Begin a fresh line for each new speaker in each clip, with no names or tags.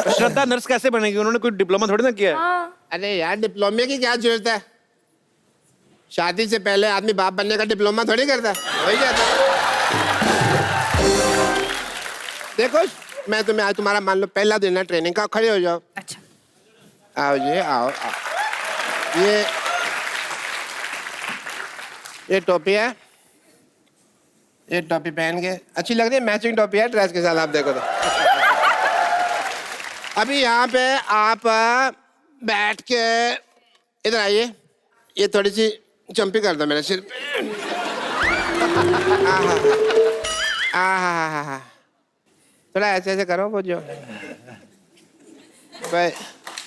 श्रद्धा nurse कैसे बनेगी? उन्होंने कोई डिप्लोमा थोड़ी ना किया है।
अरे यार डिप्लोमे की क्या जरूरत है? शादी से पहले आदमी बाप बनने का डिप्लोमा थोड़ी करता है, हो ही जाता है। देखो मैं तुम्हें आज तुम्हारा मान लो पहला दिन है ट्रेनिंग का, खड़े हो जाओ।
अच्छा
आओ जी आओ, आओ। ये टोपी है, ये टोपी पहन के अच्छी लग रही है, मैचिंग टोपी है ड्रेस के साथ, आप देखो तो। अभी यहाँ पे आप बैठ के इधर आइए, ये थोड़ी सी जंपी कर दो मेरे सिर पे। आहा, थोड़ा ऐसे ऐसे करो वो जो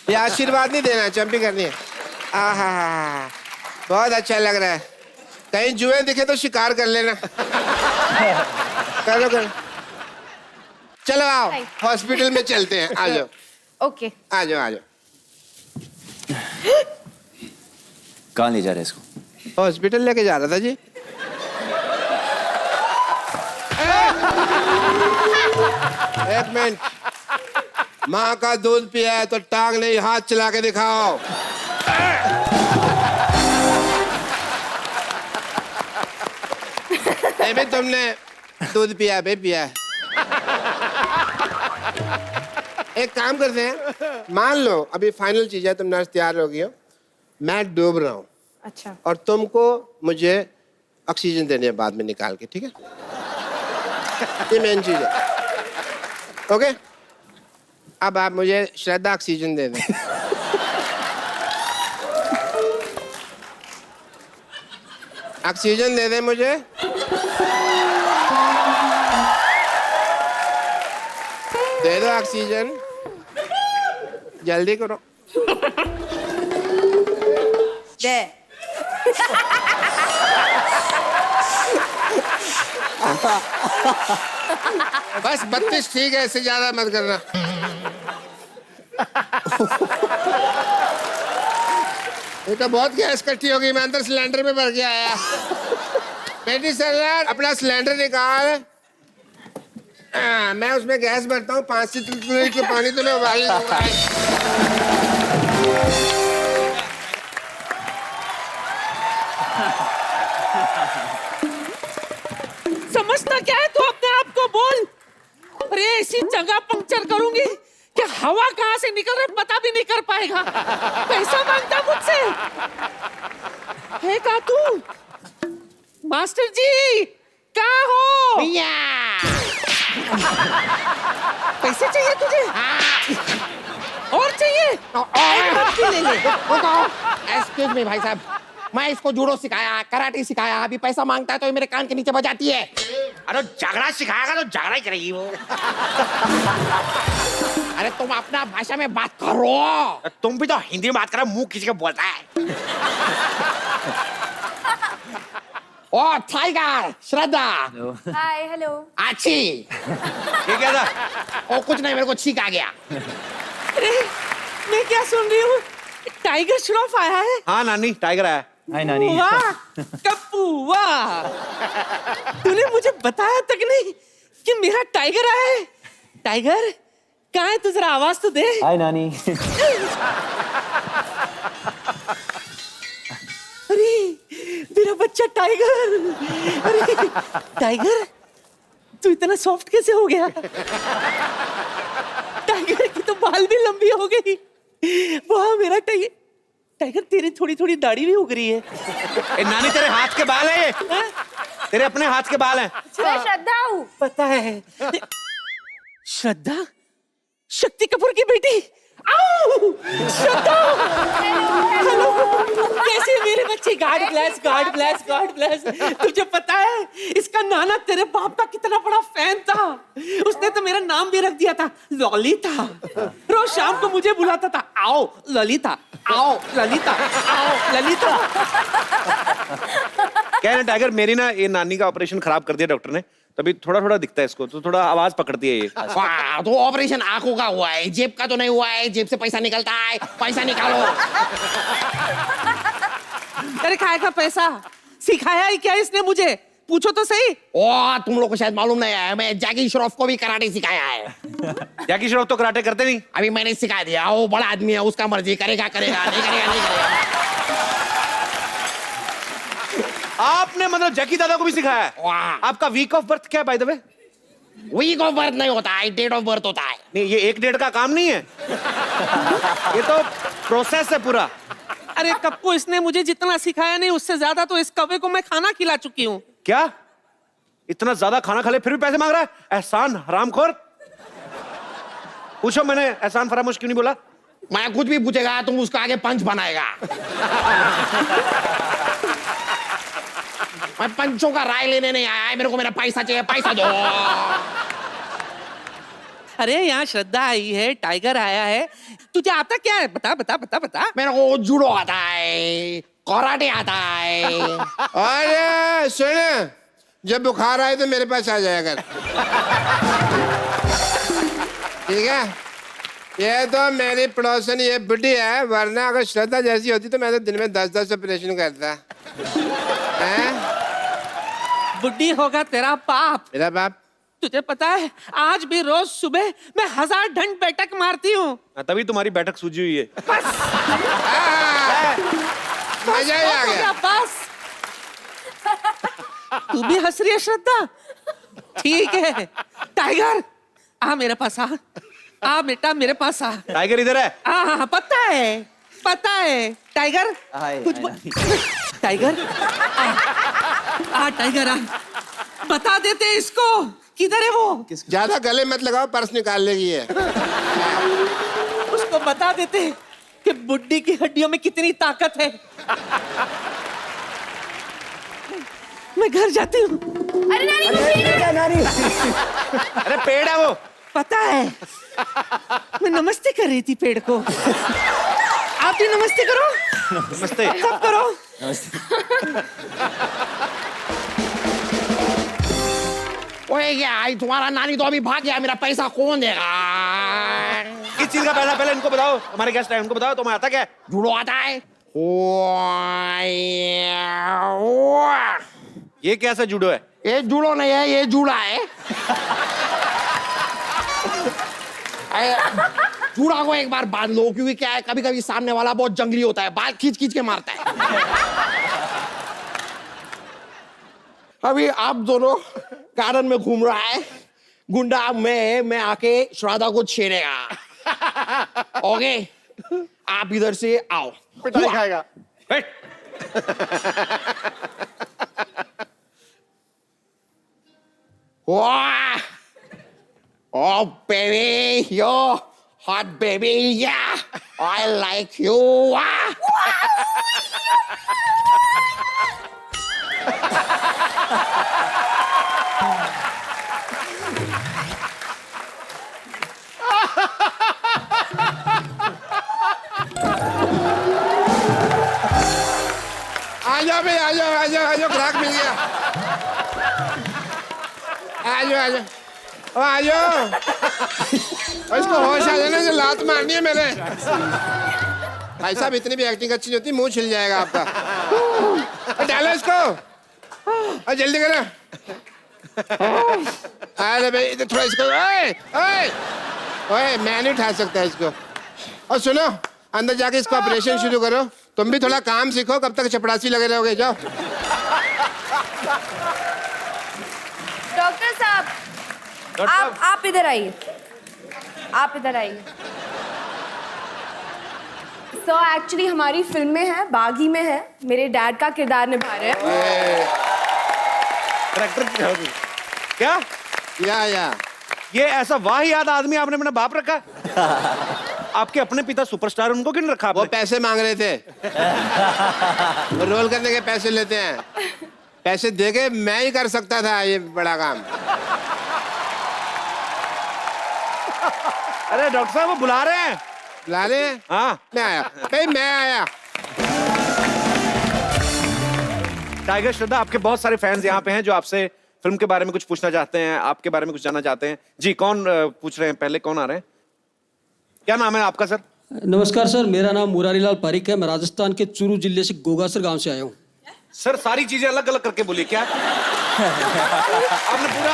ये आशीर्वाद नहीं देना, जंपी करनी है। आहा, बहुत अच्छा लग रहा है। कहीं जुए दिखे तो शिकार कर लेना। करो करो, चलो आओ हॉस्पिटल में चलते हैं, आ जाओ।
ओके
आ जाओ आ जाओ।
कहाँ ले जा रहे हैं इसको?
हॉस्पिटल लेके जा रहा था जी। एक मिनट, माँ का दूध पिया है तो टांग नहीं, हाथ चला के दिखाओ। भी तुमने दूध पिया बे, पिया है। एक काम करते हैं, मान लो अभी फाइनल चीज है, तुम नर्स तैयार हो गई हो, मैं डूब रहा हूँ।
अच्छा
और तुमको मुझे ऑक्सीजन देनी है बाद में निकाल के, ठीक है? ये मेन चीज है। ओके, अब आप मुझे श्रद्धा ऑक्सीजन दे दें। ऑक्सीजन दे दें मुझे। दे दो ऑक्सीजन, जल्दी करो।
दे
बस 32 ठीक है, इससे ज्यादा मत करना। ये तो बहुत गैस इकट्ठी हो गई, मैं अंदर सिलेंडर में भर के आया। बेटी सर अपना सिलेंडर निकाल। मैं उसमें गैस भरता हूँ, 5 से 3 मिनट के पानी तो मैं उबाल लूंगा।
समझता क्या है तू अपने आप को? बोल। अरे ऐसी जगह पंक्चर करूंगी कि हवा कहाँ से निकल रही पता भी नहीं कर पाएगा। पैसा मांगता मुझसे है का तू? मास्टर जी कहाँ हो? पैसे चाहिए तुझे? और चाहिए? ले ले।
एक्सक्यूज मी भाई साहब, मैं इसको जूडो सिखाया, कराटे सिखाया, अभी पैसा मांगता है तो ये मेरे कान के नीचे बजाती है।
अरे झगड़ा सिखाएगा तो झगड़ा ही करेगी वो।
अरे तुम अपना भाषा में बात करो।
तुम भी तो हिंदी में बात करो, मुंह खींच के बोलता है।
Oh Tiger, Shraddha.
Hi hello.
अच्छी।
ये क्या था?
ओ कुछ नहीं, मेरे को छींक आ गया।
अरे मैं क्या सुन रही हूँ? टाइगर श्रॉफ आया है?
हाँ नानी, टाइगर आया।
हाय नानी।
वाह कप्पू वाह, तूने मुझे बताया तक नहीं कि मेरा टाइगर आया है। टाइगर कहाँ है तू? जरा आवाज तो दे।
हाय नानी।
अरे मेरा बच्चा टाइगर। अरे टाइगर तू इतना सॉफ्ट कैसे हो गया? टाइगर की तो बाल भी लंबी हो गई। वाह मेरा टाइगर। टाइगर तेरी थोड़ी थोड़ी दाढ़ी भी उग रही है।
ए, नानी तेरे हाथ के बाल है ये, तेरे अपने हाथ के बाल हैं।
मैं श्रद्धा हूँ।
पता है। श्रद्धा? शक्ति कपूर की बेटी? आओ श्रद्धा। हेलो, कैसे मेरे बच्चे? God bless, God bless, God bless. तुझे पता है इसका नाना तेरे बाप का कितना बड़ा फैन था? उसने तो मेरा नाम भी रख दिया था ललिता। रोज शाम को मुझे बुलाता था, आओ ललिता, आओ ललिता, आओ ललिता।
क्या है ना टाइगर, मेरी ना ये नानी का ऑपरेशन खराब कर दिया डॉक्टर ने, तभी थोड़ा थोड़ा दिखता है इसको, तो थोड़ा आवाज पकड़ती है ये।
तो ऑपरेशन आंखों का हुआ है, जेब का तो नहीं हुआ है। जेब से पैसा निकलता है, पैसा निकालो।
तेरे खाए का पैसा सिखाया ही क्या इसने मुझे? पूछो तो सही।
ओ तुम लोग को शायद मालूम नहीं है, मैं जैकी श्रॉफ को भी कराटे सिखाया है।
जैकी श्रॉफ तो कराटे करते नहीं।
अभी मैंने सिखा दिया, वो बड़ा आदमी है, उसका मर्जी, करेगा करेगा, नहीं करेगा नहीं करेगा।
आपने मतलब जैकी दादा को भी सिखाया है?
वाह।
आपका वीक ऑफ बर्थ क्या है by the way?
Week of birth नहीं होता है, डेट ऑफ बर्थ होता है।
नहीं, ये 1 का काम नहीं है। ये तो प्रोसेस है पूरा।
अरे कप्पू, इसने मुझे जितना सिखाया नहीं उससे ज्यादा तो इस कौवे को मैं खाना खिला चुकी हूँ।
क्या इतना ज्यादा खाना खा ले फिर भी पैसे मांग रहा है? एहसान हरामखोर। पूछो, मैंने एहसान फरामोश क्यों नहीं बोला?
मैं कुछ भी पूछेगा तुम उसका आगे पंच बनाएगा। मैं पंचों का राय लेने नहीं आया है, मेरे को मेरा पैसा चाहिए, पैसा दो।
अरे यहाँ श्रद्धा आई है, टाइगर आया है, तुझे आता क्या है? बता बता बता बता।
मेरे को जूडो आता है, कराटे आता है।
अरे सुन, जब बुखार आए तो मेरे पास आ जाया कर। ठीक है? ये तो मेरी पड़ोसन ये बुढ़ी है, वरना अगर श्रद्धा जैसी होती तो मैं तो दिन में 10-10 ऑपरेशन करता। हैं?
बुड्ढी होगा तेरा बाप।
मेरा बाप?
तुझे पता है आज भी रोज सुबह मैं 1000 ढंड बैठक मारती हूँ।
तभी तुम्हारी बैठक सूजी हुई है।
मजा ही आ गया।
बस तू भी हंस रही है श्रद्धा? ठीक है टाइगर, आ मेरे पास, आ बेटा मेरे पास आ।
टाइगर इधर है।
हाँ पता है टाइगर। टाइगर आ टाइगर आ, बता देते इसको किधर है वो।
ज्यादा गले मत लगाओ, पर्स निकाल लेगी है।
उसको बता देते कि बुड्ढी की हड्डियों में कितनी ताकत है। मैं घर जाती हूँ।
अरे नानी,
अरे पेड़ है वो।
पता है, मैं नमस्ते कर रही थी पेड़ को। आप भी नमस्ते करो।
नमस्ते।
सब करो।
ओए क्या आई, तुम्हारा नानी तो अभी भाग गया, मेरा पैसा कौन देगा?
किस चीज का पैसा पहले इनको बताओ, हमारे गेस्ट है उनको बताओ। तुम्हें आता क्या है?
जूडो आता है।
ये कैसा जूडो है?
ये जूडो नहीं है, ये जूड़ा है। जूड़ा को एक बार बांध लो, क्योंकि क्या है कभी कभी सामने वाला बहुत जंगली होता है, बाल खींच खींच के मारता है। अभी आप दोनों गार्डन में घूम रहा है, गुंडा मैं आके श्राद्धा को छेड़ेगा। ओके, आप इधर से आओ।
पिटाई खाएगा।
बैठ।
वाह, oh baby, you're hot baby, yeah, I like you.
आ जाओ भाई, आ जाओ आ जाओ आ जाओ, ग्राहक मिल गया। आ जाओ आ जाओ, ओ आ जाओ। और इसको होश आ जाना, जो लात मारनी है मेरे। भाई साहब इतनी भी एक्टिंग अच्छी नहीं होती, मुंह छिल जाएगा आपका। और डालो इसको, और जल्दी करो। अरे भाई इधर थोड़ा इसको, ओए ओए ओए, मैं नहीं उठा सकता इसको। और सुनो, अंदर जाके इसको ऑपरेशन शुरू करो। तुम भी थोड़ा काम सीखो, कब तक चपड़ासी लगे रहोगे? जाओ।
डॉक्टर साहब, आप इधर आइए, आप इधर आइए। सो एक्चुअली हमारी फिल्म में है, बागी में है, मेरे डैड का किरदार निभा रहे हैं।
करेक्टर क्या?
या
ये ऐसा वाहियात आदमी आपने अपना बाप रखा? आपके अपने पिता सुपरस्टार, उनको क्यों नहीं रखा
वो
आपने?
पैसे मांग रहे थे। वो रोल करने के पैसे लेते हैं। पैसे देके मैं ही कर सकता था ये बड़ा काम।
अरे डॉक्टर साहब वो बुला रहे हैं।
ला रहे हैं?
हाँ
मैं आया भाई, मैं आया।
टाइगर श्रद्धा, आपके बहुत सारे फैंस यहाँ पे हैं जो आपसे फिल्म के बारे में कुछ पूछना चाहते हैं, आपके बारे में कुछ जानना चाहते हैं। जी, कौन पूछ रहे हैं? पहले कौन आ रहे हैं? क्या नाम है आपका सर?
नमस्कार सर, मेरा नाम मुरारीलाल पारिक है। मैं राजस्थान के चूरू जिले से गोगासर गांव से आया हूँ।
सर सारी चीजें अलग अलग करके बोलिए। क्या आपने पूरा?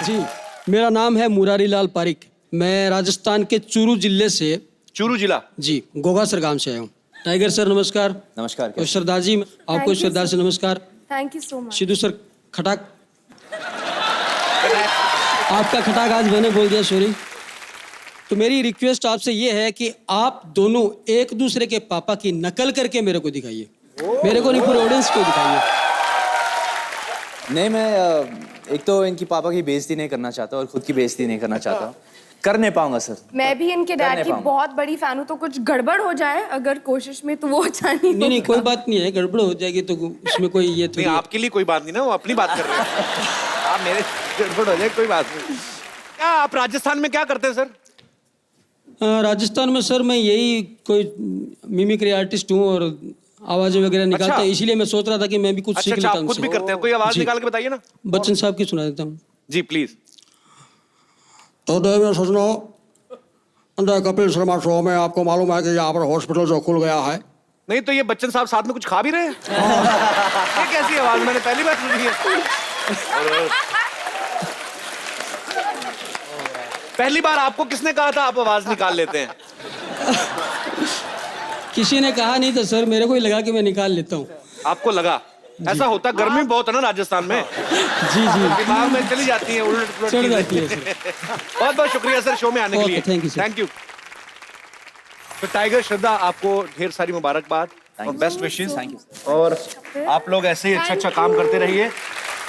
जी, मेरा नाम है मुरारी लाल पारिक। मैं राजस्थान के चूरू जिले से
चूरू जिला।
जी गोगासर गांव से आया हूँ। टाइगर सर नमस्कार।
नमस्कार।
और सरदार जी आपको
you,
सरदार से नमस्कार।
Thank you so much.
Sidhu sir खटाक आपका खटाक आज मैंने बोल दिया, सॉरी। तो मेरी रिक्वेस्ट आपसे ये है कि आप दोनों एक दूसरे के पापा की नकल करके मेरे को दिखाइए। मेरे को नहीं, पूरे ऑडियंस को दिखाइए।
नहीं, मैं एक तो इनकी पापा की बेइज्जती नहीं करना चाहता और खुद की बेइज्जती नहीं करना चाहता। कर नहीं पाऊंगा सर।
मैं भी इनके डैड की बहुत बड़ी फैन हूँ, तो कुछ गड़बड़ हो जाए अगर कोशिश में तो वो अच्छा नहीं
नहीं नहीं, कोई बात नहीं है, गड़बड़ हो जाएगी तो उसमें कोई ये
नहीं, आपके लिए कोई बात नहीं ना, वो अपनी बात कर रहे हैं। आप मेरे गड़बड़ हो जाए कोई बात नहीं। क्या आप राजस्थान में क्या करते हैं सर?
राजस्थान में सर मैं यही कोई मिमिक्री आर्टिस्ट हूँ और आवाजें वगैरह निकालता
अच्छा।
है, इसीलिए मैं सोच रहा था कि मैं भी कुछ
अच्छा
सीख
अच्छा,
लेता
आप
हूँ
खुद भी
उनसे।
करते हैं? कोई आवाज
जी।
निकाल के बताइए ना।
बच्चन साहब की सुना देता हूँ।
जी प्लीज।
तो देव सजनों, द कपिल शर्मा शो में आपको मालूम है कि यहाँ पर हॉस्पिटल जो खुल गया है।
नहीं तो ये बच्चन साहब साथ में कुछ खा भी रहे हैं? ये कैसी आवाज, मैंने पहली बार सुनी है। पहली बार आपको किसने कहा था आप आवाज निकाल लेते हैं?
किसी ने कहा नहीं तो सर मेरे को ही लगा कि मैं निकाल लेता हूँ।
आपको लगा? ऐसा होता, गर्मी बहुत है ना राजस्थान में,
जी जी,
दिमाग में चली जाती है उलट पुलट
चढ़
चीजें।
जाती है सर।
बहुत बहुत शुक्रिया सर शो में आने के
Okay,
लिए।
thank you, sir.
Thank you. तो टाइगर श्रद्धा, आपको ढेर सारी मुबारकबाद और बेस्ट विशेस।
Thank you.
और आप लोग ऐसे ही अच्छा अच्छा काम करते रहिए।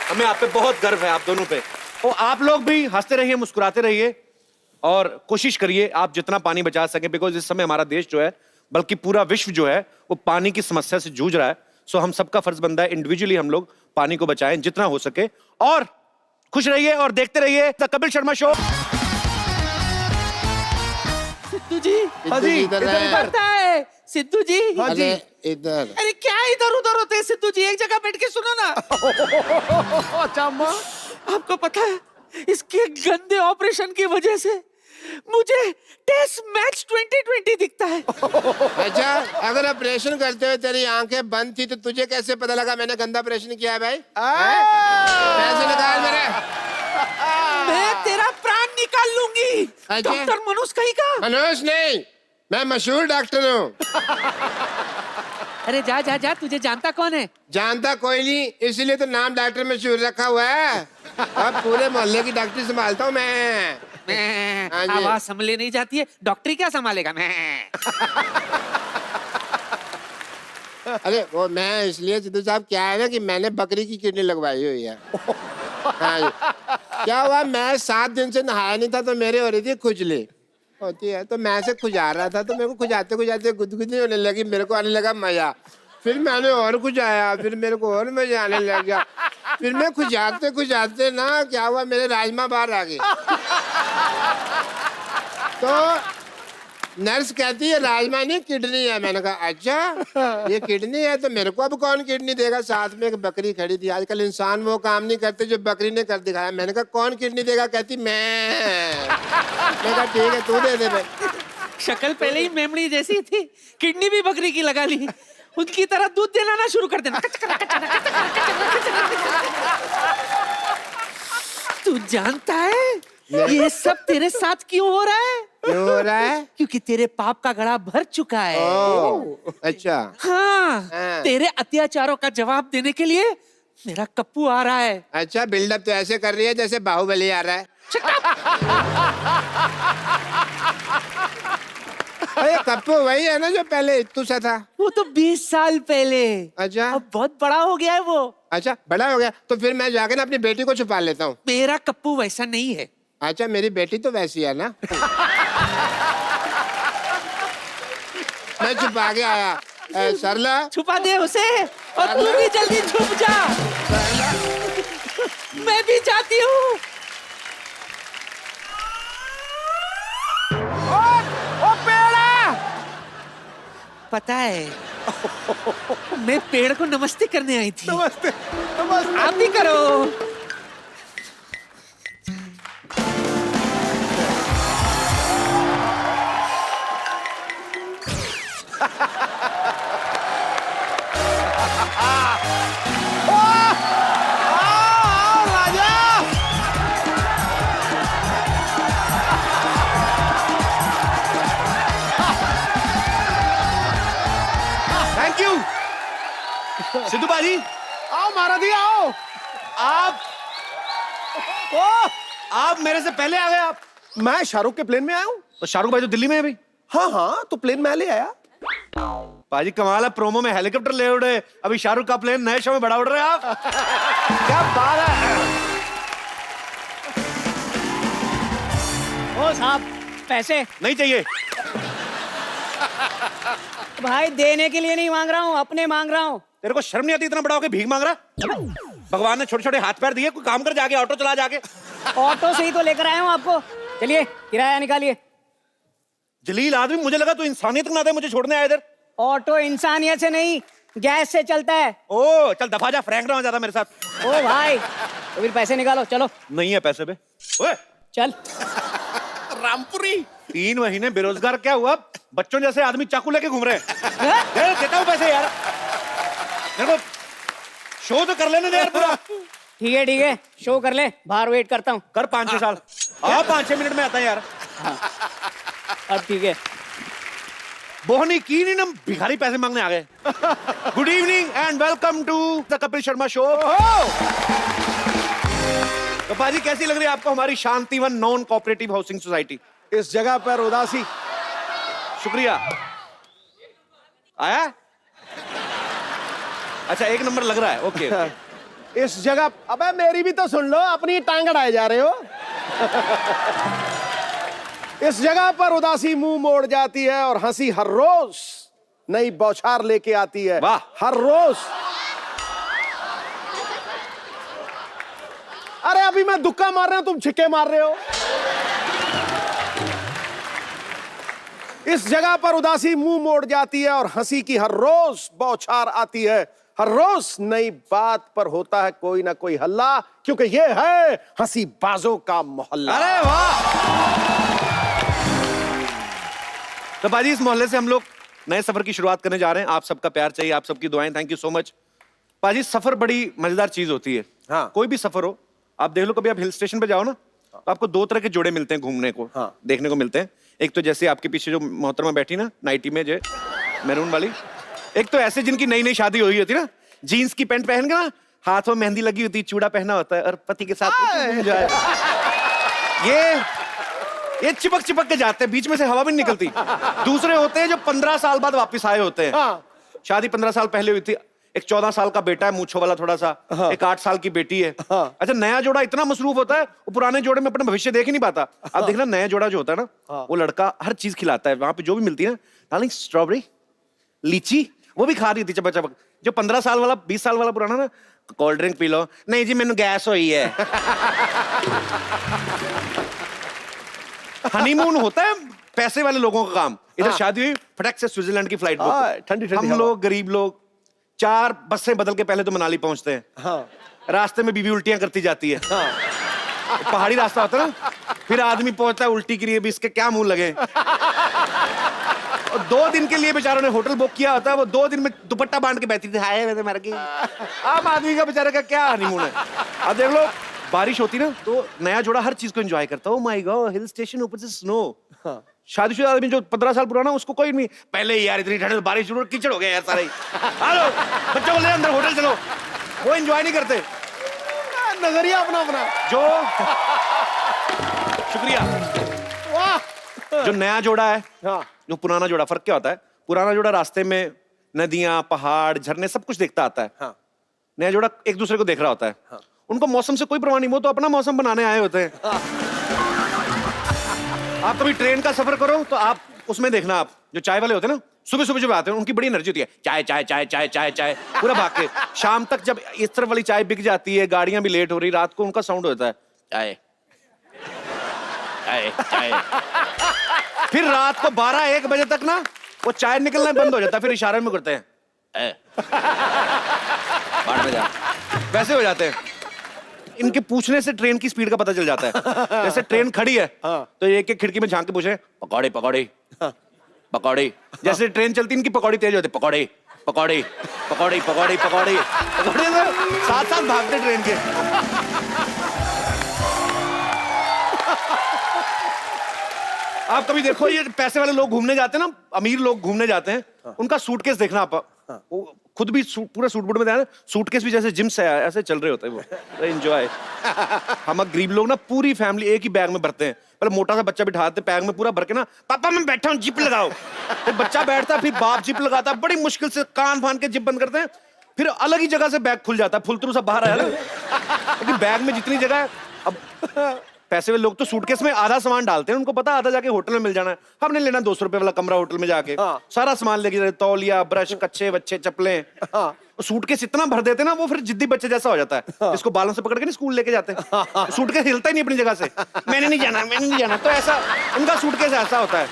हमें आप पे बहुत गर्व है, आप दोनों पे। और आप लोग भी हंसते रहिए, मुस्कुराते रहिए और कोशिश करिए आप जितना पानी बचा सके, बिकॉज इस समय हमारा देश जो है, बल्कि पूरा विश्व जो है, वो पानी की समस्या से जूझ रहा है। सो हम सबका फर्ज बनता है इंडिविजुअली हम लोग पानी को बचाएं जितना हो सके। और खुश रहिए और देखते रहिए द कपिल शर्मा शो।
सिद्धू जी,
हाँ जी,
इधर
इधर,
है।
इधर।
पता है सिद्धू जी?
हाँ जी।
अरे इधर।
अरे क्या इधर उधर होते हैं सिद्धू जी, एक जगह बैठ के सुनो ना।
अच्छा अम्मा।
आपको पता है इसके गंदे ऑपरेशन की वजह से मुझे टेस्ट मैच 2020 दिखता है।
अच्छा, अगर ऑपरेशन करते हुए तेरी आंखें बंद थी तो तुझे कैसे पता लगा मैंने गंदा ऑपरेशन किया है भाई? पैसे निकाल मेरे।
मैं तेरा प्राण निकाल लूंगी।
अच्छा।
डॉक्टर मनोज कहीं का?
मनोज नहीं, मैं मशहूर डॉक्टर हूँ।
अरे जा जा जा, तुझे जानता कौन है?
जानता कोई नहीं, इसीलिए तो नाम डॉक्टर मशहूर रखा हुआ है। अब पूरे मोहल्ले की डॉक्टरी संभालता हूँ मैं। हाँ जी।
आवाज संभले नहीं जाती है, डॉक्टरी क्या संभालेगा? मैं
अरे वो मैं इसलिए सिद्धू साहब, क्या है ना कि मैंने बकरी की किडनी लगवाई हुई है। हाँ जी। क्या हुआ, मैं 7 दिन से नहाया नहीं था तो मेरे हो रही थी खुजली होती है, तो मैं से खुजा रहा था, तो मेरे को खुजाते खुजाते गुदगुदी होने लगी, मेरे को आने लगा मजा। फिर मैंने और खुजाया, फिर मेरे को और मजा आने लग गया। फिर मैं खुजाते खुजाते ना, क्या हुआ, मेरे राजमा बाहर आ गए। तो नर्स कहती है राजमा नहीं किडनी है। मैंने कहा अच्छा ये किडनी है, तो मेरे को अब कौन किडनी देगा? साथ में एक बकरी खड़ी थी। आजकल इंसान वो काम नहीं करते जो बकरी ने कर दिखाया। मैंने कहा कौन किडनी देगा? कहती मैं कहा ठीक है तू दे दे भाई।
शक्ल पहले ही मेमड़ी जैसी थी, किडनी भी बकरी की लगा ली। उनकी तरह दूध देना ना शुरू कर देना। तू जानता है ये सब तेरे साथ क्यों हो रहा है?
क्यों हो रहा है?
क्योंकि तेरे पाप का घड़ा भर चुका है।
ओह, अच्छा।
हाँ,
हाँ।
तेरे अत्याचारों का जवाब देने के लिए मेरा कप्पू आ रहा है।
अच्छा, बिल्डअप तो ऐसे कर रही है जैसे बाहुबली आ रहा है। अरे कप्पू वही है ना जो पहले इत्तू सा था?
वो तो 20 साल पहले।
अच्छा।
अब बहुत बड़ा हो गया है वो।
अच्छा, बड़ा हो गया तो फिर मैं जाके ना अपनी बेटी को छुपा लेता हूँ।
मेरा कप्पू वैसा नहीं है।
अच्छा, मेरी बेटी तो वैसी है ना। मैं छुपा के आया। सरला
छुपा दे उसे और तू भी जल्दी छुप जा। मैं भी जाती हूँ।
ओ पेड़ा!
पता है मैं पेड़ को नमस्ते करने आई थी।
नमस्ते नमस्ते।
आप भी करो।
सिद्धू बाजी
आओ महाराजी आओ।
आप मेरे से पहले आ गए आप।
मैं शाहरुख के प्लेन में आया हूँ।
तो शाहरुख भाई तो दिल्ली में है अभी।
हाँ तो प्लेन में ले आया।
बाजी कमाल है, प्रोमो में हेलीकॉप्टर ले उड़े, अभी शाहरुख का प्लेन नए शो में बड़ा उड़ रहे हैं आप। क्या बात है।
ओ साहब पैसे
नहीं चाहिए।
भाई देने के लिए नहीं मांग रहा हूँ, अपने मांग रहा हूँ।
तेरे को शर्म नहीं आती इतना बड़ा होके भीख मांग रहा? भगवान ने छोटे छोटे हाथ पैर दिए, कोई काम कर जाके, ऑटो चला जाके।
ऑटो से ही तो लेकर आया हूँ आपको। चलिए किराया निकालिए।
जलील आदमी, मुझे लगा तू इंसानियत ना दे, मुझे छोड़ने आया इधर।
ऑटो इंसानियत से नहीं गैस से चलता है।
ओ चल दफा जा, फ्रैंक ना हो जाता मेरे साथ।
ओ भाई तो फिर पैसे निकालो चलो।
नहीं है पैसे पे। ओए
चल
रामपुरी
3 महीने बेरोजगार क्या हुआ? बच्चों जैसे आदमी चाकू लेके घूम रहे हैं। देता हूँ पैसे यार, मेरे को शो तो कर लेने दे यार पूरा।
ठीक है शो कर ले, बाहर वेट करता हूँ।
कर 5-6 साल। 5-6 मिनट में आता है यार।
अब ठीक है।
बोहनी की नहीं ना, भिखारी पैसे मांगने आ गए। Good evening and welcome to the Kapil Sharma show. तो पाजी कैसी लग रही है आपको हमारी Shantivan non cooperative housing society?
इस जगह पर उदासी।
शुक्रिया। आया? अच्छा 1 नंबर लग रहा है। ओके।
इस जगह, अबे मेरी भी तो सुन लो, अपनी टांग अड़ाए जा रहे हो। इस जगह पर उदासी मुंह मोड़ जाती है और हंसी हर रोज नई बौछार लेके आती है।
वाह।
हर रोज। अरे अभी मैं दुक्का मार रहा हूं, तुम छिक्के मार रहे हो। इस जगह पर उदासी मुंह मोड़ जाती है और हंसी की हर रोज बौछार आती है। हर रोज नई बात पर होता है कोई ना कोई हल्ला, क्योंकि ये है हंसी बाजों का मोहल्ला।
अरे वाह। तो बाजी इस मोहल्ले से हम लोग नए सफर की शुरुआत करने जा रहे हैं। आप सबका प्यार चाहिए, आप सबकी दुआएं। Thank you so much. बाजी सफर बड़ी मजेदार चीज होती है।
हाँ।
कोई भी सफर हो, आप देख लो, कभी आप हिल स्टेशन पे जाओ ना, तो आपको 2 तरह के जोड़े मिलते हैं घूमने को।
हाँ।
देखने को मिलते हैं। एक तो जैसे आपके पीछे जो मोहतरमा बैठी ना नाइटी में, जो मैरून वाली। एक तो ऐसे जिनकी नई नई शादी हुई होती ना, जीन्स की पैंट पहन के ना, हाथ में मेहंदी लगी होती, चूड़ा पहना होता है और पति के साथ घूम जाए। ये चिपक चिपक के जाते हैं, बीच में से हवा भी नहीं निकलती। दूसरे होते हैं जो 15 साल बाद वापस आए होते हैं।
हाँ।
शादी 15 साल पहले हुई थी। एक 14 साल का बेटा है मूंछों वाला थोड़ा सा।
हाँ।
एक 8 साल की बेटी है।
हाँ।
अच्छा नया जोड़ा इतना मसरूफ होता है, वो पुराने जोड़े में अपना भविष्य देख ही नहीं पाता। आप देखना नया जोड़ा जो होता है ना, वो लड़का हर चीज खिलाता है। वहां पे जो भी मिलती है ना, डार्लिंग स्ट्रॉबेरी, लीची, वो भी खा रही थी चपक चपक। जो 15 साल वाला 20 साल वाला पुराना ना, कोल्ड ड्रिंक पी लो, नहीं जी मैंने गैस हुई है। हनीमून होता है पैसे वाले लोगों का काम। इधर शादी हुई, फटक से स्विट्जरलैंड की फ्लाइट बुक।
ठंडी ठंडी
हम
हवा।
लोग गरीब लोग 4 बसें बदल के पहले तो मनाली पहुंचते हैं।
हाँ।
रास्ते में बीवी उल्टियां करती जाती है। पहाड़ी रास्ता होता है ना, फिर आदमी पहुंचता है उल्टी के लिए भी, इसके क्या मुंह लगे। और 2 दिन के लिए बेचारों ने होटल बुक किया होता है, वो 2 दिन में दुपट्टा बांध के बैठी थी। हाय वैसे मर गई। आम आदमी का बेचारे का क्या हनीमून है। अब देख लो बारिश होती ना, तो नया जोड़ा हर चीज को एंजॉय करता है। Oh my God, hill station, ऊपर से स्नो। शादीशुदा आदमी जो 15 साल पुराना, उसको कोई नहीं, पहले ही यार इतनी ठंड, बारिश शुरू, कीचड़ हो गया यार सारे। हेलो बच्चों को ले अंदर होटल चलो, वो एंजॉय नहीं करते।
नजरिया अपना अपना।
जो शुक्रिया।
वाह।
जो नया जोड़ा है,
हाँ।
जो पुराना जोड़ा, फर्क क्या होता है? पुराना जोड़ा रास्ते में नदियां, पहाड़, झरने सब कुछ देखता आता है।
हाँ।
नया जोड़ा एक दूसरे को देख रहा होता है।
हाँ।
उनको मौसम से कोई परवाह नहीं, वो तो अपना मौसम बनाने आए होते हैं। आप कभी ट्रेन का सफर करो तो आप उसमें देखना, आप जो चाय वाले होते हैं ना, सुबह सुबह जब आते हैं उनकी बड़ी एनर्जी होती है, चाय चाय चाय चाय चाय चाय पूरा भाग के। शाम तक जब इस तरफ वाली चाय बिक जाती है, गाड़ियां भी लेट हो रही, रात को उनका साउंड होता है चाय चाय चाय। फिर रात को 12-1 बजे तक ना वो चाय निकलना बंद हो जाता है, फिर इशारे में करते हैं बाहर में जा, वैसे हो जाते हैं। इनके पूछने से ट्रेन की स्पीड का पता चल जाता है। जैसे ट्रेन खड़ी है तो एक एक खिड़की में झांक के पूछे, पकौड़े पकौड़े पकौड़े। जैसे ट्रेन चलती इनकी पकौड़ी तेज होती, पकौड़े पकौड़े पकौड़ी पकौड़ी पकौड़ी पकौड़े। साथ साथ भागते ट्रेन के। आप कभी देखो, ये पैसे वाले लोग घूमने जाते हैं ना, अमीर लोग घूमने जाते हैं, उनका सूटकेस देखना आप, वो खुद भी पूरा सूट बूट में था, सूटकेस भी जैसे जिम से आया ऐसे चल रहे होते हैं वो, एंजॉय। हम गरीब लोग ना पूरी फैमिली एक ही बैग में भरते हैं। पहले मोटा सा बच्चा बिठाते बैग में पूरा भर के ना, पापा मैं बैठा हूँ जिप लगाओ। फिर बच्चा बैठता, फिर बाप जिप लगाता, बड़ी मुश्किल से कान फान के जिप बंद करते हैं, फिर अलग ही जगह से बैग खुल जाता है, फुलतरू सा बाहर आया ना, क्योंकि बैग में जितनी जगह है। अब पैसे वाले लोग तो सूटकेस में आधा सामान डालते हैं, उनको पता आधा जाके होटल में मिल जाना है। हमने लेना 200 रुपए वाला कमरा होटल में जाके, सारा सामान लेके जाते, तौलिया, ब्रश, कच्चे बच्चे, चप्पलें। सूटकेस इतना भर देते ना, वो फिर जिद्दी बच्चे जैसा हो जाता है, इसको बालों से पकड़ के नहीं स्कूल लेके जाते। सूटकेस हिलता ही नहीं अपनी जगह से, मैंने नहीं जाना, मैंने नहीं जाना। तो ऐसा उनका सूटकेस ऐसा होता है।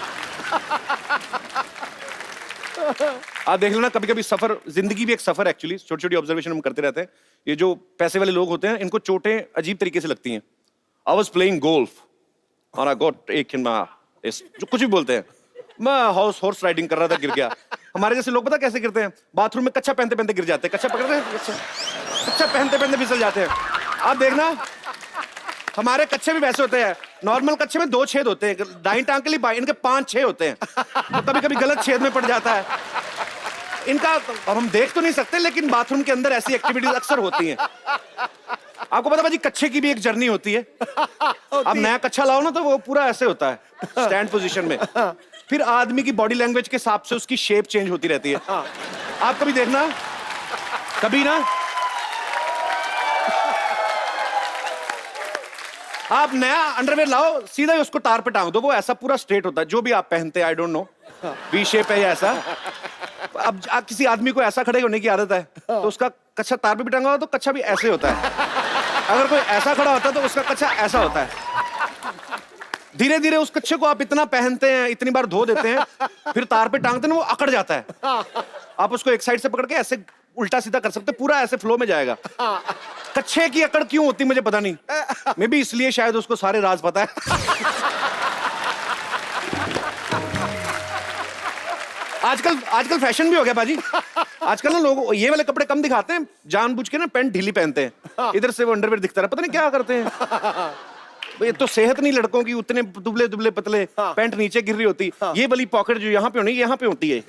आप देख लेना, कभी कभी सफर, जिंदगी भी एक सफर एक्चुअली। छोटी छोटी ऑब्जर्वेशन हम करते रहते हैं। ये जो पैसे वाले लोग होते हैं, इनको चोटें अजीब तरीके से लगती हैं। I was playing golf और I got एक जो कुछ भी बोलते हैं, मैं हॉर्स राइडिंग कर रहा था, गिर गया। हमारे जैसे लोग पता कैसे गिरते हैं? बाथरूम में कच्चा पहनते पहनते गिर जाते हैं, कच्चा पकड़ते हैं, कच्चा पहनते पहनते फिसल जाते हैं। आप देखना, हमारे कच्चे भी वैसे होते हैं। नॉर्मल कच्चे में 2 छेद होते हैं, दाईं टांग के लिए बाईं, इनके 5-6 होते हैं। तो कभी कभी गलत छेद में पड़ जाता है इनका। अब हम देख तो नहीं सकते, लेकिन बाथरूम के अंदर ऐसी एक्टिविटीज अक्सर होती हैं। आपको पता भाजी, कच्चे की भी एक जर्नी होती है। अब नया कच्चा लाओ ना, तो वो पूरा ऐसे होता है स्टैंड पोजीशन में। फिर आदमी की बॉडी लैंग्वेज के हिसाब से उसकी शेप चेंज होती रहती है। आप कभी देखना, कभी ना आप नया अंडरवेयर लाओ, सीधा ही उसको तार पे टांग दो, वो ऐसा पूरा स्ट्रेट होता है। जो भी आप पहनते हैं, I don't know, V shape है या ऐसा। अब किसी आदमी को ऐसा खड़े होने की आदत है, तो उसका कच्चा तार पे भी टंगा हो तो कच्चा भी ऐसे होता है। अगर कोई ऐसा खड़ा होता है तो उसका कच्चा ऐसा होता है। धीरे धीरे उस कच्चे को आप इतना पहनते हैं, इतनी बार धो देते हैं, फिर तार पे टांगते हैं, वो अकड़ जाता है। आप उसको एक साइड से पकड़ के ऐसे उल्टा सीधा कर सकते, पूरा ऐसे फ्लो में जाएगा। कच्चे की अकड़ क्यों होती मुझे पता नहीं, मे भी इसलिए शायद उसको सारे राज पता है। आजकल फैशन भी हो गया बाजी। आजकल ना लोग ये वाले कपड़े कम दिखाते हैं, जानबूझ के ना पैंट ढीली पहनते हैं, इधर से वो अंडरवेयर दिखता है, पता नहीं क्या करते हैं। ये तो सेहत नहीं लड़कों की, उतने दुबले दुबले पतले, पैंट नीचे गिर रही होती, ये वाली पॉकेट जो यहाँ पे होनी, यहाँ पे होती है।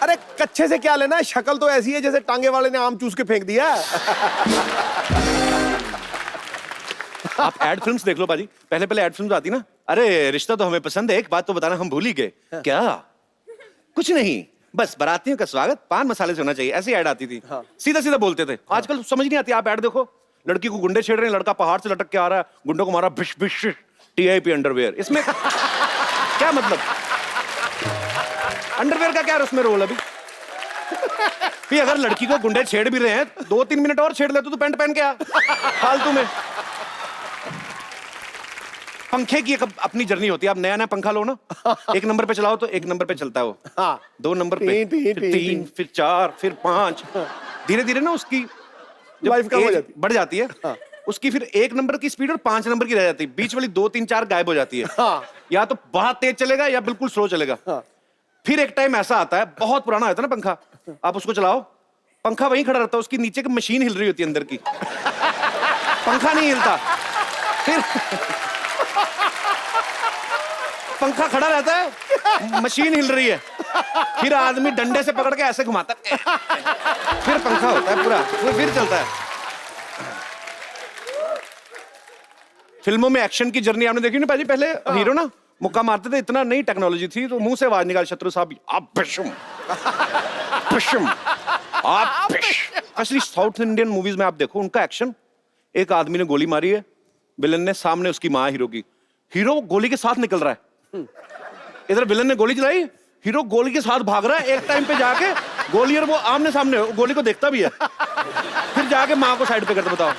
अरे कच्चे से क्या लेना है, शक्ल तो ऐसी है जैसे टांगे वाले ने आम चूस के फेंक दिया।
आप एड फिल्म्स देख लो बाजी, पहले पहले एड फिल्म्स आती ना, अरे रिश्ता तो हमें पसंद है, एक बात तो बताना हम भूल ही गए। क्या? कुछ नहीं, बस बारातियों का स्वागत पान मसाले से होना चाहिए, ऐसी ऐड आती थी। सीधा सीधा बोलते थे। आजकल समझ नहीं आती। आप ऐड देखो, लड़की को गुंडे छेड़ रहे हैं, लड़का पहाड़ से लटक के आ रहा है, गुंडों को मारा भिश भिश, टीआईपी अंडरवेयर। इसमें क्या मतलब? अंडरवेयर का क्या उसमें रोल? अभी अगर लड़की को गुंडे छेड़ भी रहे हैं, 2-3 मिनट और छेड़ ले तो पैंट पहन के आ फालतू में। पंखे की एक अपनी जर्नी होती है। आप नया नया पंखा लो ना, 1 नंबर पे चलाओ तो 1 नंबर पे चलता है वो, 2 नंबर पे, फिर 3, फिर 4, फिर 5। धीरे धीरे ना उसकी
लाइफ कम हो जाती,
बढ़ जाती है। उसकी फिर 1 नंबर की स्पीड और 5 नंबर की रह जाती है, बीच वाली 2, 3, 4 गायब हो जाती है। या तो बहुत तेज चलेगा या बिल्कुल स्लो चलेगा। फिर एक टाइम ऐसा आता है, बहुत पुराना होता है ना पंखा, आप उसको चलाओ, पंखा वहीं खड़ा रहता है, उसकी नीचे की मशीन हिल रही होती है अंदर की, पंखा नहीं हिलता। फिर पंखा खड़ा रहता है, मशीन हिल रही है, फिर आदमी डंडे से पकड़ के ऐसे घुमाता है, फिर पंखा होता है पूरा, फिर चलता है। फिल्मों में एक्शन की जर्नी आपने देखी ना पाजी? पहले हीरो ना मुक्का मारते थे, इतना नहीं टेक्नोलॉजी थी, तो मुंह से आवाज निकाल, शत्रु साहब आप बिशुम बिशुम आप बिश। साउथ इंडियन मूवीज में आप देखो उनका एक्शन, एक आदमी ने गोली मारी है, विलन ने, सामने उसकी माँ हीरो की, हीरो गोली के साथ निकल रहा है, इधर विलन ने गोली चलाई, हीरो गोली के साथ भाग रहा है, एक टाइम पे जाके गोली और वो आमने सामने, गोली को देखता भी है, फिर जाके माँ को साइड पे करते। बताओ,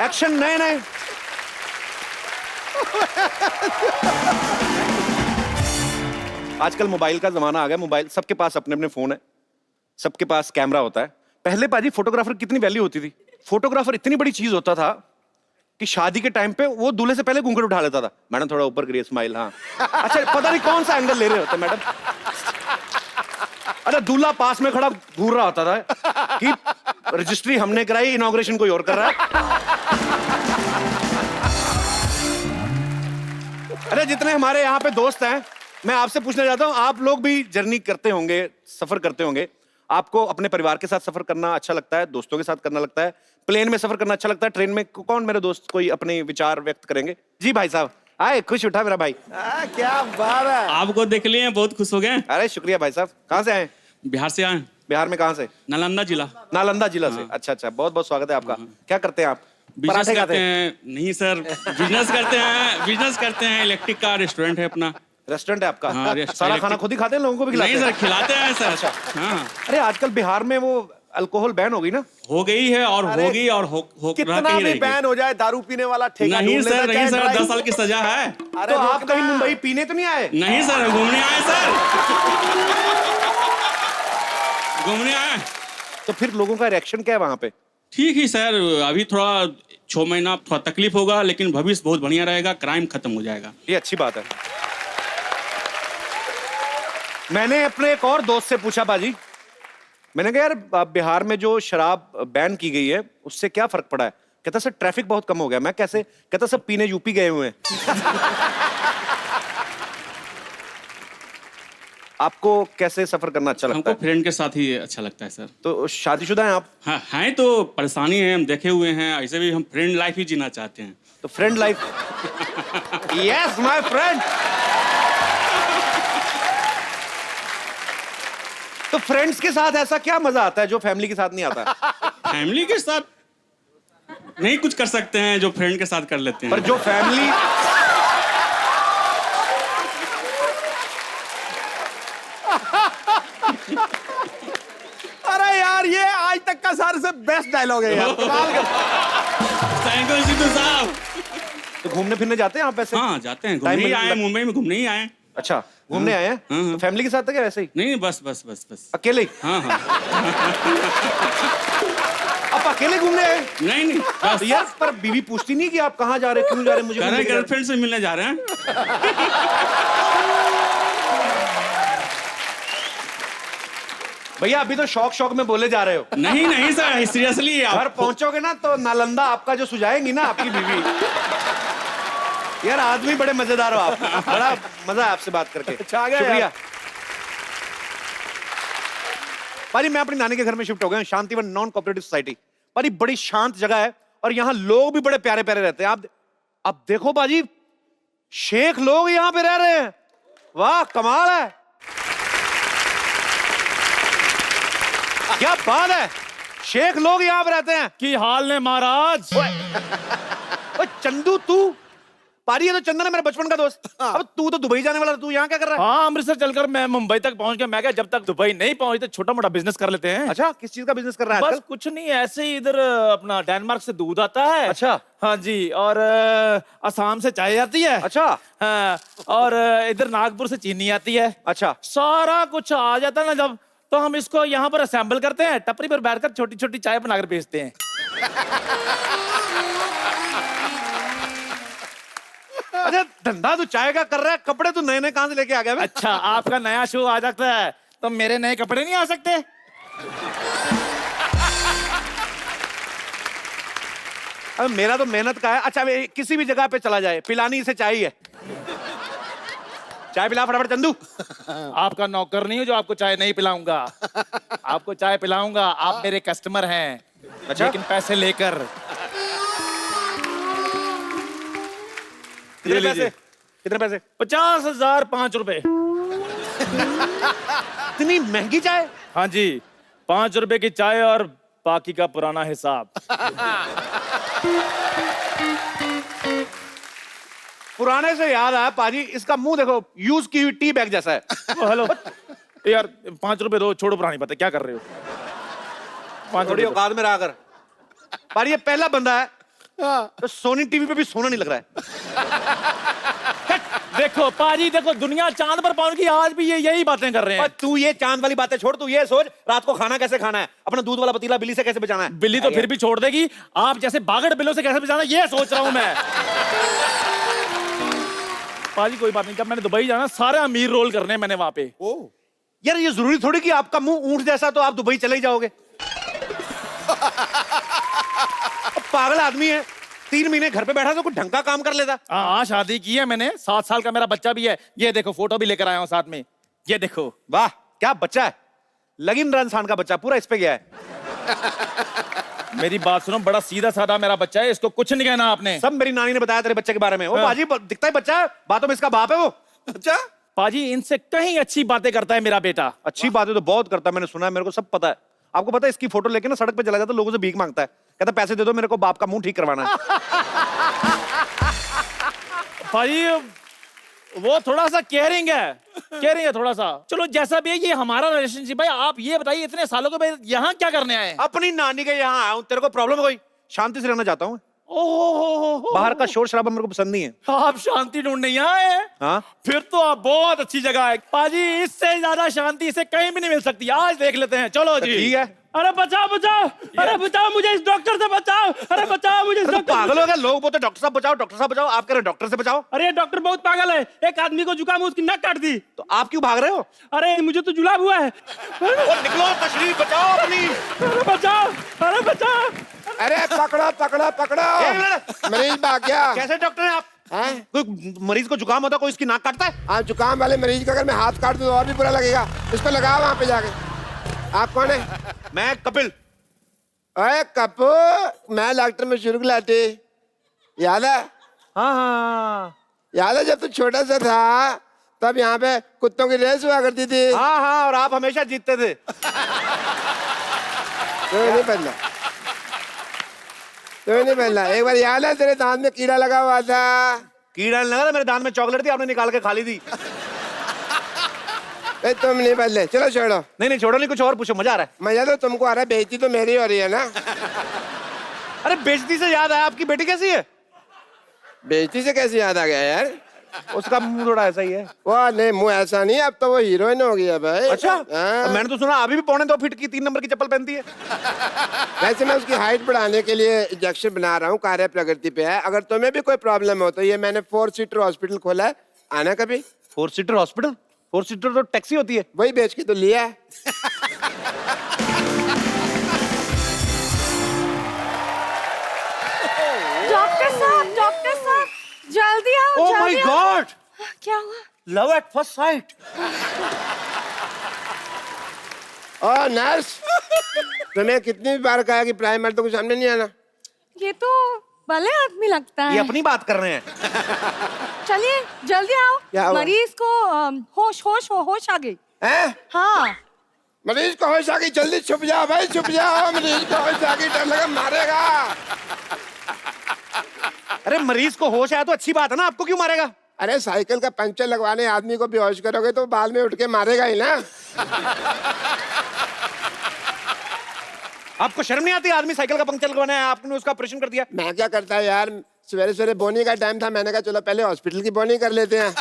एक्शन नए नए। आजकल मोबाइल का जमाना आ गया, मोबाइल सबके पास अपने अपने फोन है, सबके पास कैमरा होता है। पहले पाजी फोटोग्राफर कितनी वैल्यू होती थी, फोटोग्राफर इतनी बड़ी चीज होता था कि शादी के टाइम पे वो दूल्हे से पहले घूंघट उठा लेता था, मैडम थोड़ा ऊपर करिए, स्माइल, हाँ अच्छा, पता नहीं कौन सा एंगल ले रहे होते मैडम। अरे दूल्हा पास में खड़ा घूर रहा होता था कि रजिस्ट्री हमने कराई, इनॉग्रेशन कोई और कर रहा है। अरे जितने हमारे यहाँ पे दोस्त हैं, मैं आपसे पूछना चाहता हूँ, आप लोग भी जर्नी करते होंगे, सफर करते होंगे, आपको अपने परिवार के साथ सफर करना अच्छा लगता है, दोस्तों के साथ करना लगता है, प्लेन में सफर करना अच्छा लगता है, ट्रेन में? कौन मेरे दोस्त कोई अपने विचार व्यक्त करेंगे? जी भाई साहब, आए, खुश उठा मेरा भाई।
क्या बात है।
आपको देख लिए बहुत खुश हो गए।
अरे शुक्रिया भाई साहब। कहाँ से आए?
बिहार से आए।
बिहार में कहाँ से?
नालंदा जिला।
नालंदा जिला से। अच्छा अच्छा, बहुत बहुत स्वागत है आपका। क्या करते हैं आप?
बिजनेस
पराठे
करते
खाते हैं?
हैं? नहीं सर, बिजनेस करते हैं, इलेक्ट्रिक का रेस्टोरेंट है अपना।
रेस्टोरेंट है आपका?
हाँ,
सारा खाना खुद ही खाते हैं, लोगों को भी खिलाते
नहीं
हैं?
सर, खिलाते हैं सर। हाँ,
अरे आजकल बिहार में वो अल्कोहल बैन हो गई ना?
हो गई है और
अरे,
होगी और हो रह
कितना
के ही
भी
रहेगी।
बैन हो जाए, दारू पीने वाला ठेका
नहीं
ढूंढ लेना,
सर, नहीं
चाहे
सर,
ड्राइव-
10 साल की सजा है।
अरे
तो आप
रुकना।
कहीं मुंबई पीने तो नहीं आए?
नहीं सर, घूमने आए सर, घूमने आए।
तो फिर लोगों का रिएक्शन क्या है वहां पे?
ठीक ही सर, अभी थोड़ा 6 महीना थोड़ा तकलीफ होगा, लेकिन भविष्य बहुत बढ़िया रहेगा, क्राइम खत्म हो जाएगा।
ये अच्छी बात है। मैंने अपने एक और दोस्त से पूछा बाजी, मैंने कहा यार बिहार में जो शराब बैन की गई है उससे क्या फर्क पड़ा है? कहता सर ट्रैफिक बहुत कम हो गया। मैं कैसे? कहता सब पीने यूपी गए हुए हैं। आपको कैसे सफर करना अच्छा लगता
हमको
है?
फ्रेंड के साथ ही अच्छा लगता है सर।
तो शादीशुदा हैं आप?
हाँ, हैं तो परेशानी है, हम देखे हुए हैं, ऐसे भी हम फ्रेंड लाइफ ही जीना चाहते हैं।
तो friend life. Yes my friend. तो फ्रेंड्स के साथ ऐसा क्या मजा आता है जो फैमिली के साथ नहीं आता?
फैमिली के साथ नहीं कुछ कर सकते हैं जो फ्रेंड के साथ कर लेते
पर
हैं।
जो फैमिली
अरे यार, ये आज तक का सारे से बेस्ट डायलॉग है यार, कमाल का।
थैंक यू सिद्धू साहब।
तो घूमने फिरने जाते हैं आप ऐसे?
हाँ, जाते हैं,
टाइम
घूमने ही
मिल-
आए, मुंबई में घूमने ही आए।
अच्छा, घूमने आए हैं?
हाँ।
तो फैमिली के साथ था क्या वैसे ही?
नहीं, बस बस बस बस।
अकेले ही?
हाँ हाँ,
आप अकेले घूमने आए?
नहीं नहीं, बस
तो यार पर बीवी पूछती नहीं कि आप कहाँ जा रहे, क्यों जा रहे, मुझे
कह
क्यों
रहे
लेके जा रहे?
गर्लफ्रेंड से मिलने जा रहे हैं।
भैया अभी तो शौक शौक में बोले जा रहे हो।
नहीं नहीं सर, सीरियसली
घर पहुंचोगे ना तो नालंदा आपका जो सुझाएंगी ना आपकी बीवी। यार आदमी बड़े मजेदार हो आप, बड़ा मजा है आपसे बात करके।
अच्छा, आ गया
शुक्रिया।
यार।
पाजी मैं अपनी नानी के घर में शिफ्ट हो गया, शांतिवन नॉन कोऑपरेटिव सोसाइटी। पाजी बड़ी शांत जगह है और यहाँ लोग भी बड़े प्यारे प्यारे रहते हैं। आप देखो पाजी, शेख लोग यहाँ पे रह रहे हैं। वाह कमाल है, क्या बात है, शेख लोग यहाँ पे रहते हैं।
की हाल ने महाराज।
ओए चंदू तू? पारी है तो चंदन है मेरा बचपन का दोस्त। अब तू तो दुबई जाने वाला था, तू यहाँ क्या कर रहा है?
हाँ, अमृतसर चलकर मैं मुंबई तक पहुंच गया। मैं क्या, जब तक दुबई नहीं पहुंचते छोटा मोटा बिजनेस कर लेते हैं।
अच्छा, किस चीज का बिजनेस कर रहा है
बस
आजकल?
कुछ नहीं, ऐसे ही इधर अपना डेनमार्क से दूध आता है।
अच्छा।
हाँ जी, और असम से चाय आती है।
अच्छा।
हाँ, और इधर नागपुर से चीनी आती है।
अच्छा।
सारा कुछ आ जाता है ना जब, तो हम इसको यहाँ पर असेंबल करते हैं, टपरी पर बैठकर छोटी छोटी चाय बनाकर बेचते हैं।
अच्छा धंधा तो चाय का कर रहा है, कपड़े तो नए नए कहां से लेके आ गया?
अच्छा, आपका नया शो आ जाता है तो मेरे नए कपड़े नहीं आ सकते?
अब मेरा तो मेहनत का है। अच्छा किसी भी जगह पे चला जाए, पिलानी से चाय ही है। चाय पिला फटाफट चंदू।
आपका नौकर नहीं हूँ जो आपको चाय नहीं पिलाऊंगा। आपको चाय पिलाऊंगा, आप मेरे कस्टमर हैं।
अच्छा?
लेकिन पैसे लेकर।
कितने पैसे? कितने पैसे?
50,000 5 रुपए।
इतनी महंगी चाय?
हाँ जी, 5 रुपए की चाय और बाकी का पुराना हिसाब।
पुराने से याद आया पाजी, इसका मुंह देखो, यूज की हुई टी बैग जैसा है।
हेलो यार, 5 रुपए दो, छोड़ो पुरानी बातें, क्या कर रहे हो? 5
थोड़ी
रुपए दो।
औकात में रहा कर। पर ये पहला बंदा है तो सोनी टीवी पे भी सोना नहीं लग रहा है।
देखो पाजी, देखो दुनिया चांद पर पहुंच गई, आज भी ये यही बातें कर रहे
और
हैं।
तू ये चांद वाली बातें छोड़, तू ये सोच रात को खाना कैसे खाना है, अपना दूध वाला पतीला बिल्ली से कैसे बचाना है।
बिल्ली तो फिर भी छोड़ देगी, आप जैसे बागड़ बिल्लों से कैसे बचाना, ये सोच रहा हूं मैं। पाजी कोई बात नहीं, जब मैंने दुबई जाना, सारे अमीर रोल करने हैं मैंने वहां पे।
यार ये जरूरी थोड़ी कि आपका मुंह ऊंट जैसा तो आप दुबई चले ही जाओगे। पागल आदमी है, 3 महीने घर पे बैठा तो कुछ ढंग का काम कर लेता।
हाँ, शादी की है मैंने, 7 साल का मेरा बच्चा भी है। ये देखो फोटो भी लेकर आया हूँ साथ में, ये देखो।
वाह क्या बच्चा है, लगीन इंसान का बच्चा पूरा इस पे गया है।
मेरी बात सुनो, बड़ा सीधा साधा मेरा बच्चा है, इसको कुछ नहीं कहना आपने।
सब मेरी नानी ने बताया तेरे बच्चे के बारे में। वो
हाँ।
बाजी दिखता है बच्चा है, बातों में इसका बाप है वो।
अच्छा पाजी, इनसे कहीं अच्छी बातें करता है मेरा बेटा।
अच्छी बातें तो बहुत करता है, मैंने सुना है, मेरे को सब पता है। आपको पता है इसकी फोटो लेके ना सड़क पे चला जाता है, लोगों से भीख मांगता है, कहता है पैसे दे दो मेरे को, बाप का मुंह ठीक करवाना है।
भाई वो थोड़ा सा केयरिंग है थोड़ा सा। चलो जैसा भी है, ये हमारा रिलेशनशिप है। आप ये बताइए, इतने सालों के बाद यहाँ क्या करने आए?
अपनी नानी के यहाँ आया हूँ। तेरे को प्रॉब्लम है कोई? शांति से रहना चाहता हूँ।
ओहो,
बाहर का शोर शराबा मेरे को पसंद नहीं है।
आप शांति ढूंढने यहाँ आए हैं?
हाँ
फिर तो आप बहुत अच्छी जगह है पाजी, इससे ज्यादा शांति इसे कहीं भी नहीं मिल सकती। आज देख लेते हैं, चलो जी।
ठीक है।
अरे बचाओ बचाओ, अरे बचाओ मुझे इस डॉक्टर से बचाओ, अरे बचाओ मुझे इस
तो
डॉक्टर।
पागल हो गया, लोग बोलते डॉक्टर साहब बचाओ, डॉक्टर साहब बचाओ, आप कह रहे हो डॉक्टर से बचाओ।
अरे ये डॉक्टर बहुत पागल है, एक आदमी को जुकाम हुआ, उसकी नक काट दी।
तो आप क्यों भाग रहे हो?
अरे मुझे तो जुलाब हुआ है।
वो निकलो, तशरीफ बचाओ अपनी।
अरे बचाओ, अरे बचाओ।
अरे पकड़ो पकड़ो पकड़ो,
एक मिनट।
मरीज भाग गया।
कैसे डॉक्टर हैं आप?
हैं?
कोई मरीज को जुकाम होता है, कोई इसकी नाक काटता है?
हाँ, जुकाम वाले मरीज का अगर मैं हाथ काट दूं तो और भी बुरा लगेगा। इसको लगाओ वहां पे जाके। आप कौन है?
मैं कपिल।
अरे कपू, मैं डॉक्टर मशहूर गुलाटी, याद है?
हाँ हाँ
याद है जब तू छोटा सा था तब यहाँ पे कुत्तों की रेस हुआ करती थी?
हाँ हाँ, और आप हमेशा जीतते थे।
तो नहीं बदला, तो नहीं बदला। एक बार याद है तेरे दांत में कीड़ा लगा हुआ था?
कीड़ा नहीं लगा था, मेरे दांत में चॉकलेट थी, आपने निकाल के खा ली थी।
ए, तुम नहीं बदले, चलो छोड़ो।
नहीं छोड़ो, नहीं कुछ और पूछो, मजा आ रहा है।
मजा तो तुमको आ रहा है, बेइज्जती तो मेरी हो रही है ना।
अरे बेइज्जती से याद आया, आपकी बेटी कैसी है?
बेइज्जती से कैसे याद आ गया यार?
उसका मुंह थोड़ा ऐसा ही है।
वाह नहीं, मुंह ऐसा नहीं, अब तो वो हीरोइन हो गई है भाई।
अच्छा
हाँ।
मैंने तो सुना अभी भी 2.25 फीट की 3 नंबर की चप्पल पहनती है।
वैसे मैं उसकी हाइट बढ़ाने के लिए इंजेक्शन बना रहा हूँ, कार्य प्रगति पे है। अगर तुम्हें भी कोई प्रॉब्लम हो तो ये मैंने 4 सीटर हॉस्पिटल खोला है, आना कभी।
4 सीटर हॉस्पिटल? 4 सीटर तो टैक्सी होती है।
वही बेच के तो लिया है।
डॉक्टर साहब जल्दी आओ।
ओह माय गॉड,
क्या हुआ?
Love at first sight.
और नर्स, तुम्हें कितनी बार कहा कि प्राइमर तो कुछ सामने नहीं आना?
ये तो भले आदमी लगता
ये
है।
अपनी बात कर रहे हैं।
चलिए जल्दी
क्या
आओ,
हुआ?
मरीज को होश आ गई।
हैं?
हाँ
मरीज को होश आ गई, जल्दी छुप जाओ भाई, छुप जाओ। मरीज को होश आ गई, डर लगा मारेगा।
अरे मरीज को होश आया तो अच्छी बात है ना, आपको क्यों मारेगा?
अरे साइकिल का पंचर लगवाने आदमी को बेहोश करोगे तो बाद में उठ के मारेगा ही ना।
आपको शर्म नहीं आती? आदमी साइकिल का पंक्चर लगवाना है, आपने उसका ऑपरेशन कर दिया।
मैं क्या करता है यार, सवेरे सवेरे बोनी का टाइम था, मैंने कहा चलो पहले हॉस्पिटल की बोनी कर लेते हैं।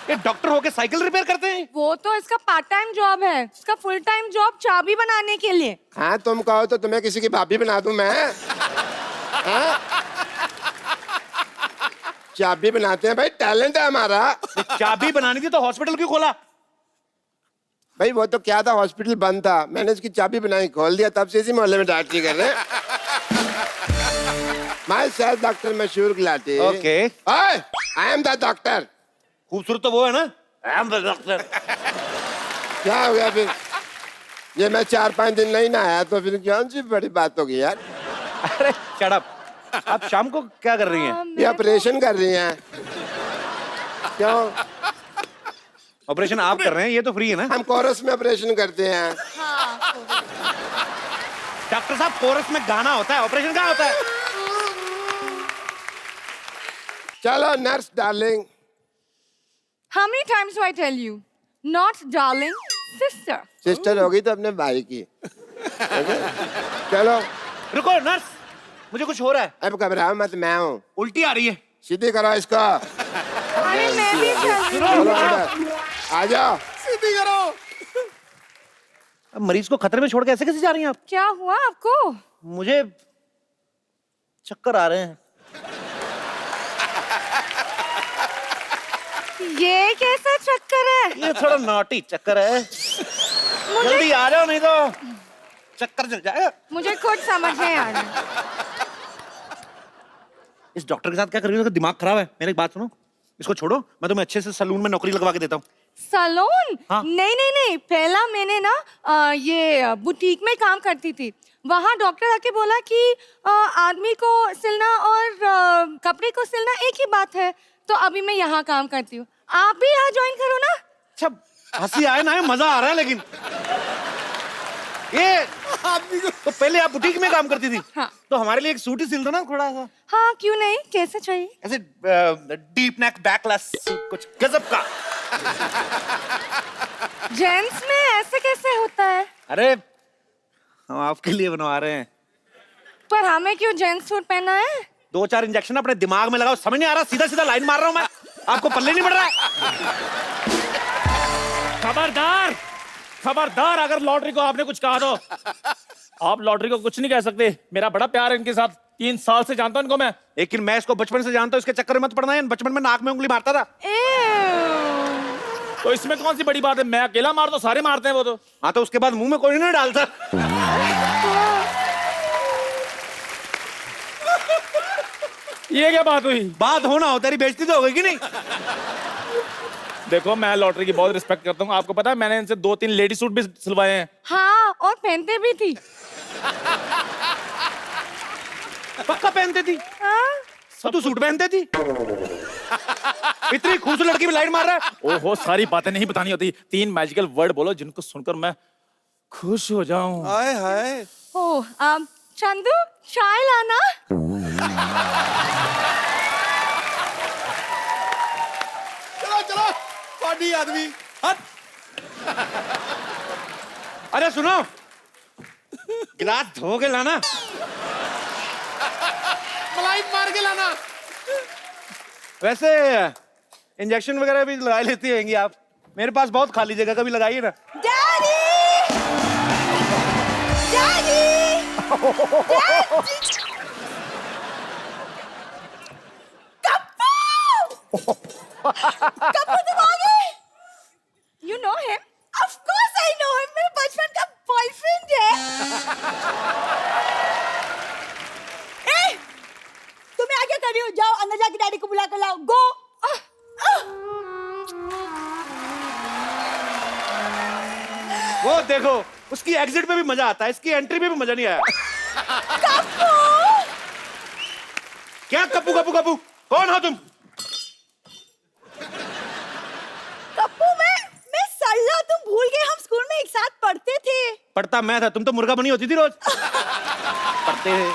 ये डॉक्टर होके साइकिल रिपेयर करते हैं?
वो तो इसका पार्ट टाइम जॉब है, इसका फुल टाइम जॉब चाबी बनाने के लिए।
हाँ, तुम कहो तो तुम्हें किसी की भाभी बना दूं मैं? हाँ? चाबी बनाते हैं भाई, टैलेंट है हमारा।
चाबी बनानी थी तो हॉस्पिटल क्यों खोला?
भाई वो तो क्या था, हॉस्पिटल बंद था, मैंने इसकी चाबी बनाई, खोल दिया, तब से इसी मोहल्ले में डॉक्टरी कर रहे हैं। माय सेल्फ डॉक्टर मशहूर Gulati.
Okay.
I am the doctor.
खूबसूरत तो वो है ना, आई एम द डॉक्टर।
क्या हो गया फिर? ये मैं 4-5 दिन नहीं नहाया तो फिर कौन सी बड़ी बात होगी यार?
अरे शट अप। आप शाम को क्या कर रही हैं?
ये ऑपरेशन कर रही हैं। क्यों?
ऑपरेशन आप कर रहे हैं, ये तो फ्री है ना।
हम कोरस में ऑपरेशन करते हैं।
डॉक्टर साहब कोरस में गाना होता है, ऑपरेशन कहाँ होता है?
चलो nurse darling.
How many times do I tell you? Not darling, sister.
Sister होगी तो अपने भाई की। चलो।
रुको नर्स, मुझे कुछ हो रहा है।
अब घबराओ मत, मैं हूँ।
उल्टी आ रही है।
सीधी करो इसको।
अरे मैं भी चल रही
चलो इधर आ जाओ।
सीधी करो।
अब मरीज को खतरे में छोड़ के ऐसे कैसे जा रही हैं आप?
क्या हुआ आपको?
मुझे चक्कर आ रहे हैं।
ये कैसा चक्कर है?
ये थोड़ा नॉटी चक्कर है। जल्दी आ जाओ नहीं तो चक्कर चल जाएगा।
मुझे कुछ समझ नहीं आ रहा।
इस डॉक्टर के साथ क्या कर रही हो? दिमाग खराब है। मेरी एक बात सुनो, इसको छोड़ो, मैं तुम्हें अच्छे से सलून में नौकरी लगवा के देता हूँ।
सलोन?
हाँ।
नहीं नहीं नहीं, पहला मैंने ना ये बुटीक में काम करती थी। वहाँ डॉक्टर आके बोला कि आदमी को सिलना और कपड़े को सिलना एक ही बात है, तो अभी मैं यहाँ काम करती हूँ। आप भी यहाँ ज्वाइन करो ना।
अच्छा, हंसी आए ना आए, मजा आ रहा है। लेकिन ये तो पहले आप बुटीक में काम करती थी।
हाँ।
तो हमारे लिए एक सूट ही सिल दो ना थोड़ा सा,
हाँ क्यों नहीं, कैसे चाहिए?
ऐसे डीप नेक बैकलेस कुछ गजब का।
जेंट्स में ऐसे कैसे होता है?
अरे हम आपके लिए बनवा रहे हैं।
पर हमें क्यों जेंट्स सूट पहना है?
2-4 इंजेक्शन अपने दिमाग में लगाओ। समझ नहीं आ रहा, सीधा सीधा लाइन मार रहा हूं मैं, आपको पल्ले नहीं पड़ रहा है।
खबरदार, खबरदार, अगर लॉटरी को आपने कुछ कहा तो आप लॉटरी को कुछ नहीं कह सकते। मेरा बड़ा प्यार है इनके साथ, 3 साल से जानता हूं इनको मैं।
लेकिन मैं इसको बचपन से जानता हूं, इसके चक्कर में मत पड़ना है। बचपन में नाक में उंगली मारता था।
तो इसमें कौन सी बड़ी बात है? मैं अकेला मार दो, सारे मारते हैं वो तो।
हाँ, तो उसके बाद मुंह में कोई नहीं डालता।
ये क्या बात हुई?
बात होना हो, तेरी बेइज्जती तो हो गई कि नहीं?
देखो, मैं लॉटरी की बहुत रिस्पेक्ट करता हूँ। आपको पता है मैंने इनसे 2-3 लेडी सूट भी सिलवाए हैं।
हाँ, और पहनते भी थी।
पक्का पहनती थी?
हाँ?
तो तू सूट पहनती थी? इतनी खूबसूरत लड़की में लाइन मार रहा है।
ओहो, सारी बातें नहीं बतानी होती। 3 मैजिकल वर्ड बोलो जिनको सुनकर मैं खुश हो जाऊं।
हाय हाय।
ओह, चंदू, चाय लाना।
चलो चलो, पार्टी आदमी हट।
अरे सुनो, गिलास धो के लाना,
मलाई मार के लाना।
वैसे इंजेक्शन वगैरह भी लगा लेती होंगी आप। मेरे पास बहुत खाली जगह, कभी लगाइए ना।
डैडी! डैडी! कप्पू! कप्पू तुम आ गए? You know him? Of course I know him. मेरे बचपन का बॉयफ्रेंड है। ए, तुम यहाँ क्या कर रही हो? जाओ अंदर जाके डैडी को बुला कर लाओ। Go!
वो देखो, उसकी एग्जिट पे भी मजा आता है, इसकी एंट्री में भी मजा नहीं आया।
कप्पू!
क्या कप्पू कप्पू कप्पू? कौन हो तुम?
कप्पू, मैं सल्ला, तुम भूल गए, हम स्कूल में एक साथ पढ़ते थे।
पढ़ता मैं था, तुम तो मुर्गा बनी होती थी रोज। पढ़ते थे।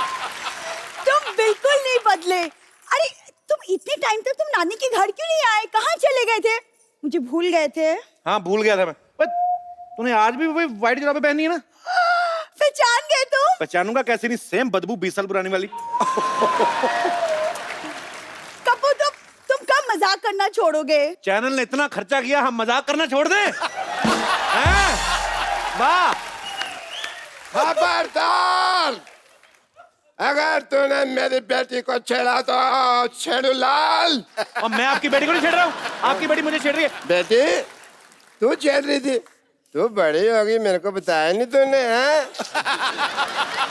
तुम बिल्कुल नहीं बदले। अरे तुम इतने टाइम तक तुम नानी के घर क्यों नहीं आए? कहाँ चले गए थे? मुझे भूल गए थे?
हाँ, भूल गया था मैं। पर तूने आज भी वही व्हाइट जुराबें पहनी है ना?
पहचान गए तुम?
पहचानूंगा कैसे नहीं, सेम बदबू 20 साल पुरानी वाली।
कप्पू, तुम कब मजाक करना छोड़ोगे?
चैनल ने इतना खर्चा किया, हम मजाक करना छोड़ दें? हैं? वाह!
खबरदार, अगर तूने मेरी बेटी को छेड़ा तो छेड़ू लाल।
और मैं आपकी बेटी को नहीं छेड़ रहा हूँ, आपकी बेटी मुझे छेड़ रही है।
बेटी, तू छेड़ रही थी? तू बड़ी होगी, मेरे को बताया नहीं तूने? हैं?